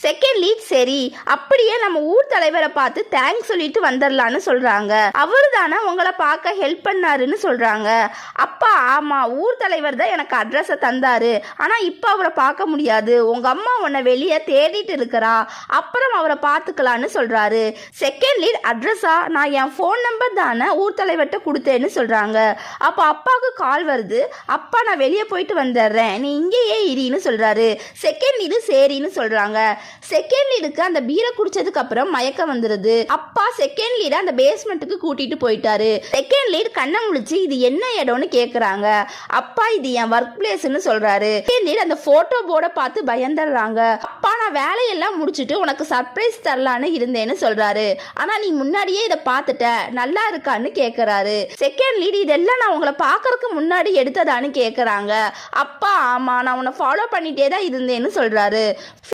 Second lead சரி அப்படியே நம்ம ஊர் தலைவரை பார்த்து தேங்க்ஸ் சொல்லிட்டு வந்துடலான்னு சொல்றாங்க. அவரு தானே உங்களை பார்க்க ஹெல்ப் பண்ணாருன்னு சொல்றாங்க. அப்பா ஆமா, ஊர் தலைவர் தான் எனக்கு அட்ரஸை தந்தாரு, ஆனா இப்ப அவரை பார்க்க முடியாது, உங்க அம்மா உன்னை வெளியே தேடிட்டு இருக்கிறா, அப்புறம் அவரை பார்த்துக்கலான்னு சொல்றாரு. செகண்ட் லீட் அட்ரஸா, நான் என் ஃபோன் நம்பர் தானே ஊர் தலைவர்கிட்ட கொடுத்தேன்னு சொல்றாங்க. அப்போ அப்பாவுக்கு கால் வருது, அப்பா நான் வெளியே போயிட்டு வந்துடுறேன், நீ இங்கேயே இரின்னு சொல்றாரு. செகண்ட் லீடு சரின்னு சொல்றாங்க. செகண்ட் லீடுக்கு அந்த பீரை குடிச்சதுக்கு அப்புறம் மயக்கம் வந்துருது. அப்பா செகண்ட் லீட அந்த பேஸ்மெண்ட்டுக்கு கூட்டிட்டு போயிட்டாரு. செகண்ட் லீட் கண்ணை முழிச்சு இது என்ன இடம்னு கேக்குறாங்க. அப்பா இது என் ஒர்க் பிளேஸ்ன்னு சொல்றாரு. செகண்ட் லீட் அந்த போட்டோ போர்டை பார்த்து பயந்துடுறாங்க. அப்பா நான் வேலையெல்லாம் முடிச்சுட்டு உனக்கு சர்ப்ரைஸ் தரலான்னு இருந்தேன்னு சொல்றாரு. ஆனா நீ முன்னாடியே இதை பார்த்துட்ட, நல்லா இருக்கான்னு கேக்குறாரு. செகண்ட் லீட் இதெல்லாம் நான் உங்களை பார்க்கறதுக்கு முன்னாடி எடுத்ததான்னு கேக்குறாங்க. அப்பா ஆமா, நான் உன்னை ஃபாலோ பண்ணிட்டே தான் இருந்தேன்னு சொல்றாரு.